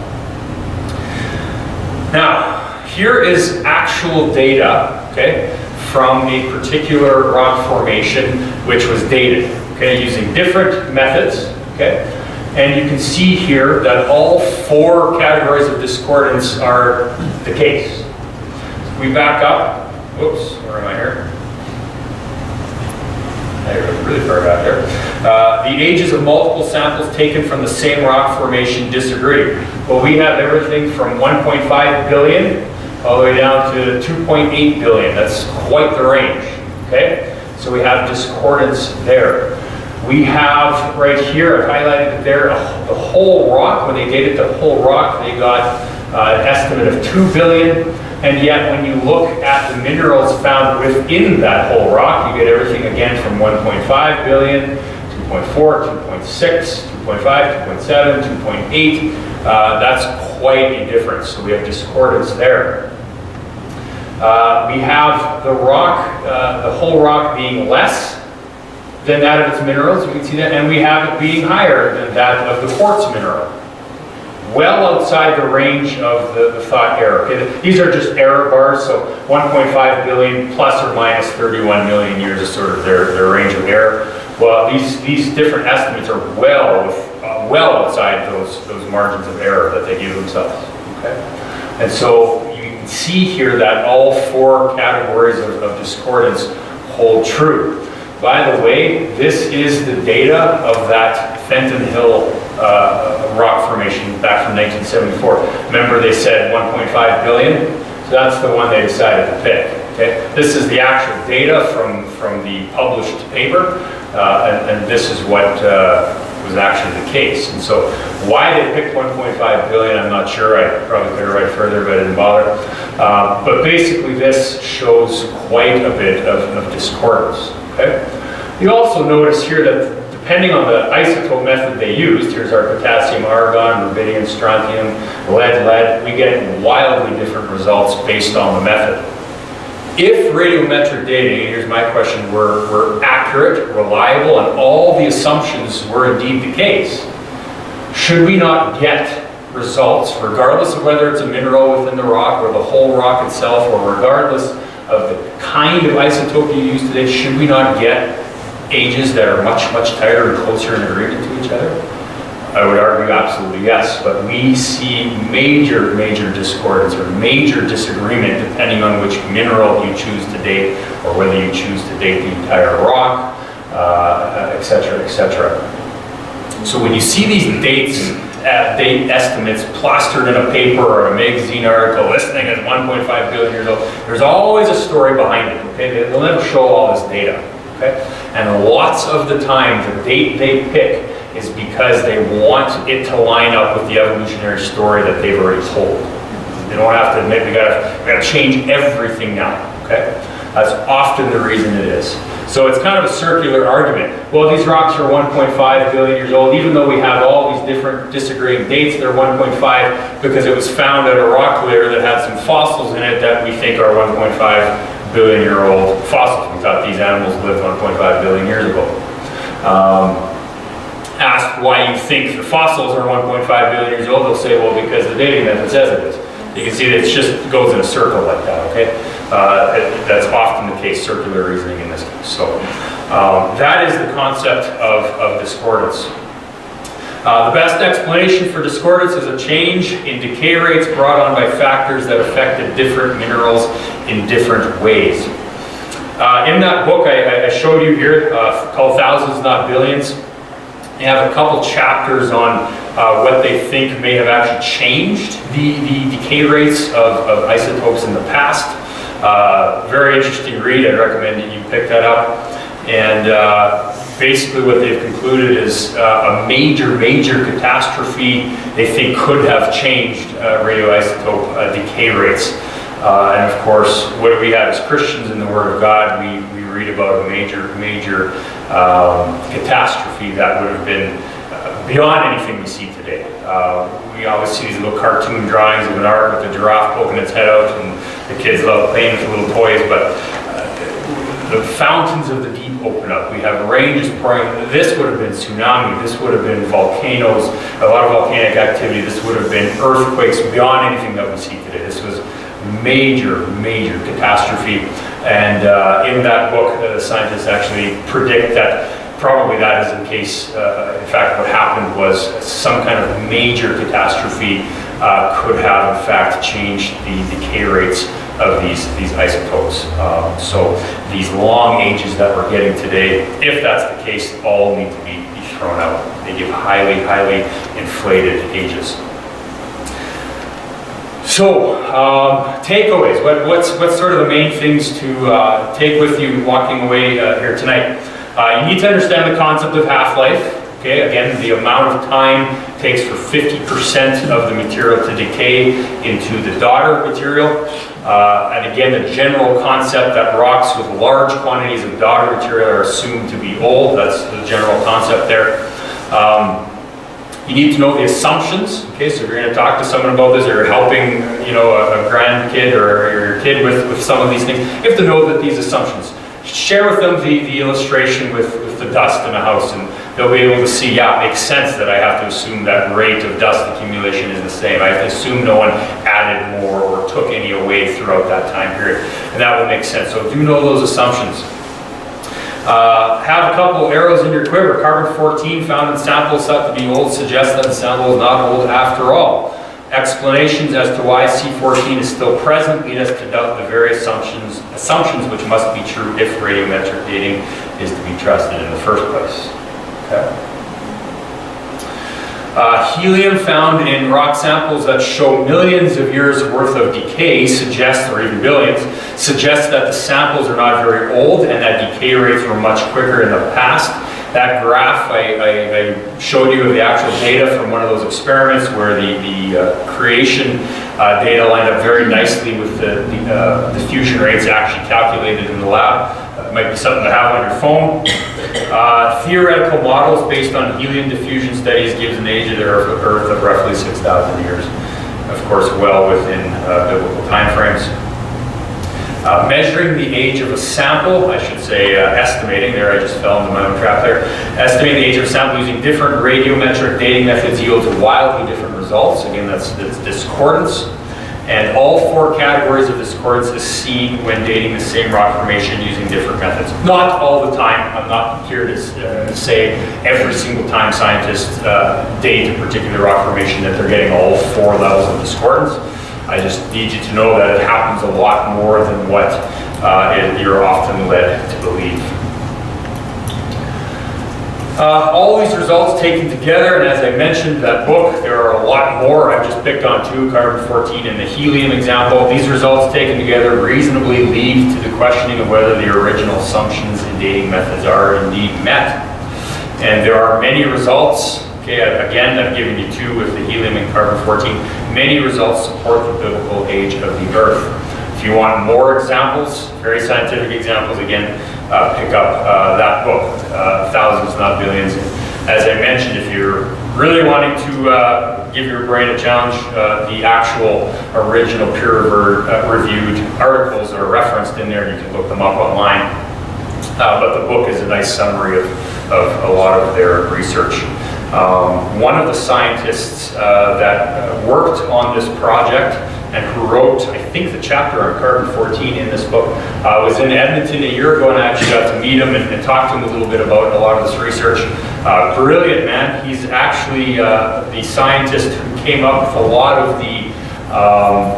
Speaker 1: Now, here is actual data, okay, from a particular rock formation which was dated, okay, using different methods, okay? And you can see here that all 4 categories of discordance are the case. So we back up, whoops, where am I here? There, really far back there. The ages of multiple samples taken from the same rock formation disagree. Well, we have everything from 1.5 billion all the way down to 2.8 billion. That's quite the range, okay? So we have discordance there. We have right here, I've highlighted it there, the whole rock. When they dated the whole rock, they got an estimate of 2 billion. And yet when you look at the minerals found within that whole rock, you get everything again from 1.5 billion, 2.4, 2.6, 2.5, 2.7, 2.8. That's quite a difference. So we have discordance there. We have the rock, the whole rock being less than that of its minerals. You can see that. And we have it being higher than that of the quartz mineral. Well outside the range of the thought error. Okay? These are just error bars, so 1.5 billion plus or minus 31 million years is sort of their range of error. Well, these different estimates are well outside those margins of error that they give themselves. Okay? And so you can see here that all 4 categories of discordance hold true. By the way, this is the data of that Fenton Hill rock formation back from 1974. Remember they said 1.5 billion? So that's the one they decided to pick. Okay? This is the actual data from the published paper, and this is what was actually the case. And so why they picked 1.5 billion, I'm not sure. I probably could have read further, but I didn't bother. But basically this shows quite a bit of discordance. Okay? You also notice here that depending on the isotope method they used, here's our potassium, argon, rubidium, strontium, lead, we get wildly different results based on the method. If radiometric dating, here's my question, were accurate, reliable, and all the assumptions were indeed the case, should we not get results, regardless of whether it's a mineral within the rock or the whole rock itself, or regardless of the kind of isotope you use today, should we not get ages that are much tighter and closer in agreement to each other? I would argue absolutely yes, but we see major discordance or major disagreement depending on which mineral you choose to date or whether you choose to date the entire rock, etc., etc. So when you see these date estimates plastered in a paper or a magazine article, this thing is 1.5 billion years old, there's always a story behind it, okay? They'll never show all this data, okay? And lots of the time, the date they pick is because they want it to line up with the evolutionary story that they've already told. They don't have to admit, we gotta change everything now, okay? That's often the reason it is. So it's kind of a circular argument. Well, these rocks are 1.5 billion years old, even though we have all these different disagreeing dates, they're 1.5 because it was found at a rock layer that had some fossils in it that we think are 1.5 billion year old fossils. We thought these animals lived 1.5 billion years ago. Asked why you think the fossils are 1.5 billion years old, they'll say, well, because the dating method says it is. You can see that it just goes in a circle like that, okay? That's often the case, circular reasoning in this case. So that is the concept of discordance. The best explanation for discordance is a change in decay rates brought on by factors that affected different minerals in different ways. In that book I showed you here, called Thousands Not Billions, they have a couple chapters on what they think may have actually changed the decay rates of isotopes in the past. Very interesting read. I'd recommend that you pick that up. And basically what they've concluded is a major catastrophe they think could have changed radioisotope decay rates. And of course, what do we have as Christians in the Word of God? We read about a major catastrophe that would have been beyond anything we see today. We always see these little cartoon drawings of an ark with a giraffe poking its head out, and the kids love playing with the little toys, but the fountains of the deep open up. We have rain just pouring. This would have been tsunami. This would have been volcanoes, a lot of volcanic activity. This would have been earthquakes beyond anything that we see today. This was major catastrophe. And in that book, the scientists actually predict that probably that is the case. In fact, what happened was some kind of major catastrophe could have in fact changed the decay rates of these isotopes. So these long ages that we're getting today, if that's the case, all need to be thrown out. They give highly inflated ages. So, takeaways. What's sort of the main things to take with you walking away here tonight? You need to understand the concept of half-life. Okay, again, the amount of time it takes for 50% of the material to decay into the daughter material. And again, the general concept that rocks with large quantities of daughter material are assumed to be old. That's the general concept there. You need to know the assumptions. Okay, so if you're going to talk to someone about this, or you're helping, you know, a grandkid or your kid with some of these things, you have to know that these assumptions. Share with them the illustration with the dust in a house, and they'll be able to see, yeah, it makes sense that I have to assume that rate of dust accumulation is the same. I have to assume no one added more or took any away throughout that time period, and that will make sense. So do know those assumptions. Have a couple arrows in your quiver. Carbon-14 found in samples thought to be old suggests that the sample is not old after all. Explanations as to why C14 is still present lead us to doubt the very assumptions which must be true if radiometric dating is to be trusted in the first place. Okay. Helium found in rock samples that show millions of years worth of decay suggests, or even billions, suggests that the samples are not very old and that decay rates were much quicker in the past. That graph I showed you of the actual data from one of those experiments where the creation data lined up very nicely with the diffusion rates actually calculated in the lab. It might be something to have on your phone. Theoretical models based on helium diffusion studies gives an age of the Earth of roughly 6,000 years. Of course, well within biblical timeframes. Measuring the age of a sample, I should say estimating, there I just fell into my own trap there. Estimating the age of a sample using different radiometric dating methods yields wildly different results. Again, that's discordance. And all 4 categories of discordance is seen when dating the same rock formation using different methods. Not all the time. I'm not here to say every single time scientists date a particular rock formation that they're getting all 4 levels of discordance. I just need you to know that it happens a lot more than what you're often led to believe. All these results taken together, and as I mentioned, that book, there are a lot more. I've just picked on 2, carbon-14 and the helium example. These results taken together reasonably lead to the questioning of whether the original assumptions in dating methods are indeed met. And there are many results. Okay, again, I've given you 2 with the helium and carbon-14. Many results support the biblical age of the Earth. If you want more examples, very scientific examples, again, pick up that book, Thousands, Not Billions. As I mentioned, if you're really wanting to give your brain a challenge, the actual original peer-reviewed articles are referenced in there. You can look them up online. But the book is a nice summary of a lot of their research. One of the scientists that worked on this project and who wrote, I think, the chapter on carbon-14 in this book, was in Edmonton a year ago, and I actually got to meet him and talk to him a little bit about a lot of this research. Brilliant man. He's actually the scientist who came up with a lot of the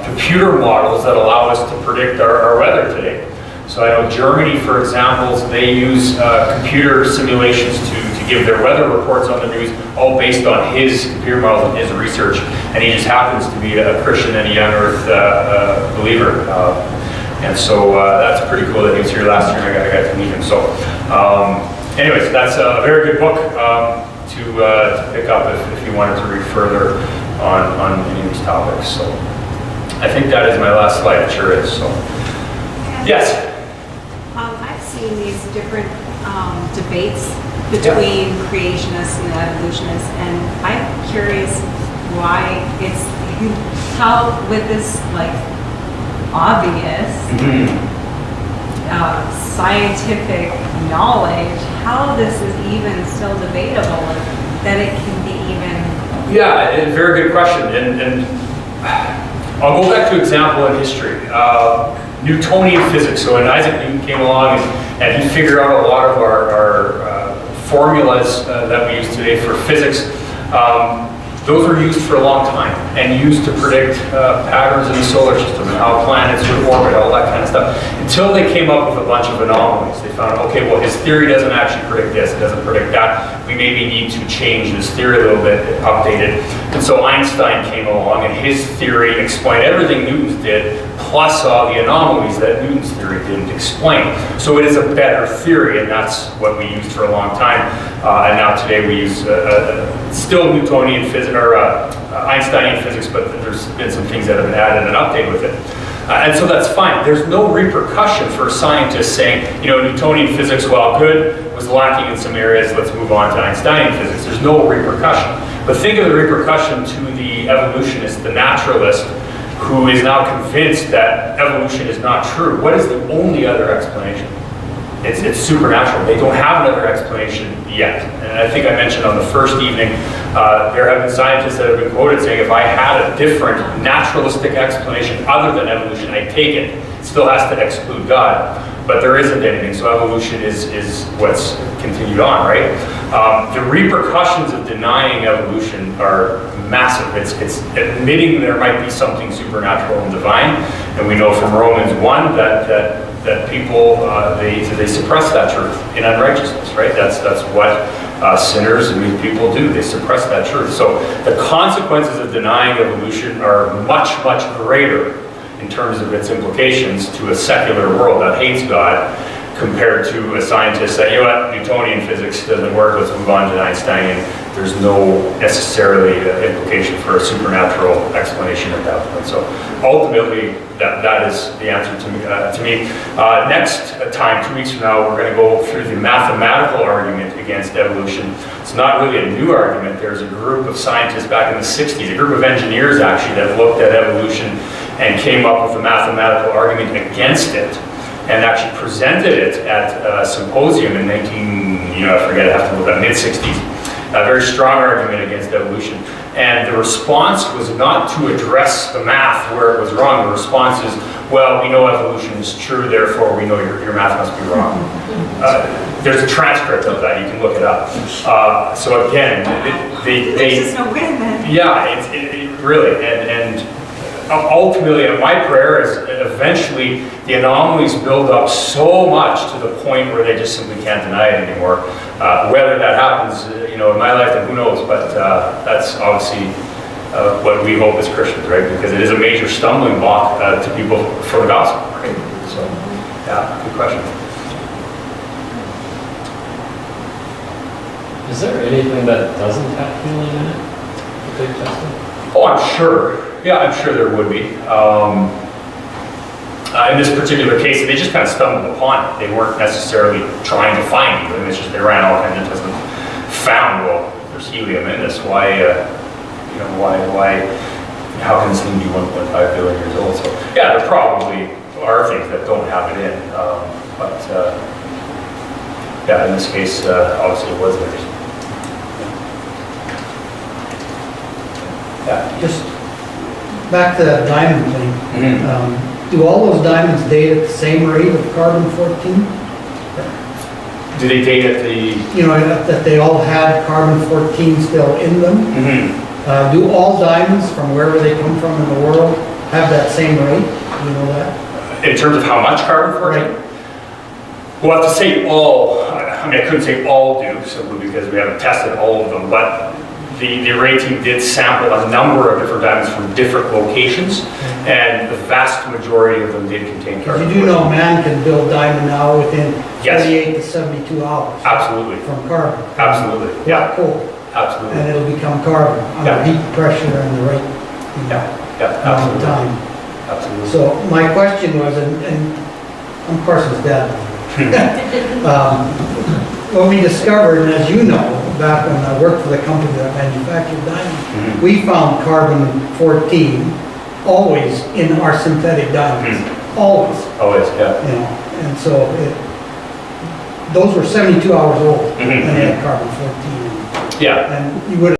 Speaker 1: computer models that allow us to predict our weather today. So I know Germany, for example, they use computer simulations to give their weather reports on the news, all based on his computer models and his research. And he just happens to be a Christian and a young Earth believer. And so that's pretty cool that he was here last year and I got to meet him. So anyways, that's a very good book to pick up if you wanted to read further on any of these topics. So I think that is my last slide. It sure is. So yes.
Speaker 3: I've seen these different debates between creationists and evolutionists, and I'm curious why it's how with this like obvious scientific knowledge, how this is even still debatable, that it can be even.
Speaker 1: Yeah, a very good question, and I'll go back to example in history. Newtonian physics. So when Isaac Newton came along and he figured out a lot of our formulas that we use today for physics, those were used for a long time and used to predict patterns in the solar system and how planets would orbit, all that kind of stuff, until they came up with a bunch of anomalies. They found, okay, well, his theory doesn't actually predict this, it doesn't predict that. We maybe need to change this theory a little bit, update it. And so Einstein came along and his theory explained everything Newton's did, plus all the anomalies that Newton's theory didn't explain. So it is a better theory, and that's what we used for a long time. And now today we use still Newtonian physics, or Einsteinian physics, but there's been some things that have been added and updated with it. And so that's fine. There's no repercussion for scientists saying, you know, Newtonian physics, while good, was lacking in some areas, let's move on to Einsteinian physics. There's no repercussion. But think of the repercussion to the evolutionist, the naturalist, who is now convinced that evolution is not true. What is the only other explanation? It's supernatural. They don't have another explanation yet. And I think I mentioned on the first evening, there have been scientists that have been quoted saying, if I had a different naturalistic explanation other than evolution, I'd take it. It still has to exclude God. But there isn't anything, so evolution is what's continued on, right? The repercussions of denying evolution are massive. It's admitting there might be something supernatural and divine, and we know from Romans 1 that people, they suppress that truth in unrighteousness, right? That's what sinners and weak people do. They suppress that truth. So the consequences of denying evolution are much, much greater in terms of its implications to a secular world that hates God, compared to a scientist saying, you know what, Newtonian physics doesn't work, let's move on to Einsteinian. There's no necessarily implication for a supernatural explanation at that point. So ultimately, that is the answer to me. Next time, 2 weeks from now, we're going to go through the mathematical argument against evolution. It's not really a new argument. There's a group of scientists back in the 60s, a group of engineers actually, that looked at evolution and came up with a mathematical argument against it, and actually presented it at a symposium in mid-60s. A very strong argument against evolution. And the response was not to address the math where it was wrong. The response is, well, we know evolution is true, therefore we know your math must be wrong. There's a transcript of that, you can look it up. So again,
Speaker 3: There's just no win then.
Speaker 1: yeah, it really, and ultimately, my prayer is eventually the anomalies build up so much to the point where they just simply can't deny it anymore. Whether that happens, in my lifetime, who knows? But that's obviously what we hope as Christians, right? Because it is a major stumbling block to people for the gospel, right? So, yeah, good question.
Speaker 4: Is there anything that doesn't have healing in it that they've tested?
Speaker 1: Oh, I'm sure. Yeah, I'm sure there would be. In this particular case, they just kind of stumbled upon it. They weren't necessarily trying to find helium. It's just they ran all kinds of tests and found, well, there's helium in this. Why, how can this thing be 1.5 billion years old? So, yeah, there probably are things that don't have it in. Yeah, in this case, obviously it was theirs. Yeah.
Speaker 5: Just back to that diamond thing.
Speaker 1: Mhm.
Speaker 5: Do all those diamonds date at the same rate of carbon-14?
Speaker 1: Do they date at the?
Speaker 5: That they all had carbon-14 still in them?
Speaker 1: Mhm.
Speaker 5: Do all diamonds from wherever they come from in the world have that same rate? Do you know that?
Speaker 1: In terms of how much carbon-14?
Speaker 5: Right.
Speaker 1: We'll have to say all. I couldn't say all do, simply because we haven't tested all of them, but the array team did sample a number of different diamonds from different locations, and the vast majority of them did contain
Speaker 5: Because
Speaker 1: carbon-14.
Speaker 5: you do know man can build diamond now within
Speaker 1: Yes.
Speaker 5: 38 to 72 hours.
Speaker 1: Absolutely.
Speaker 5: From carbon.
Speaker 1: Absolutely. Yeah.
Speaker 5: Cool.
Speaker 1: Absolutely.
Speaker 5: And it'll become carbon under
Speaker 1: Yeah.
Speaker 5: heat, pressure, and the right
Speaker 1: Yeah. Yeah.
Speaker 5: amount of
Speaker 1: Absolutely.
Speaker 5: time.
Speaker 1: Absolutely.
Speaker 5: So my question was, and I'm Carson's dad. What we discovered, and as you know, back when I worked for the company that manufactured diamonds,
Speaker 1: Mhm.
Speaker 5: we found carbon-14 always in our synthetic diamonds, always,
Speaker 1: Always, yeah.
Speaker 5: And so those were 72 hours old,
Speaker 1: Mhm.
Speaker 5: and they had carbon-14.
Speaker 1: Yeah.
Speaker 5: And you would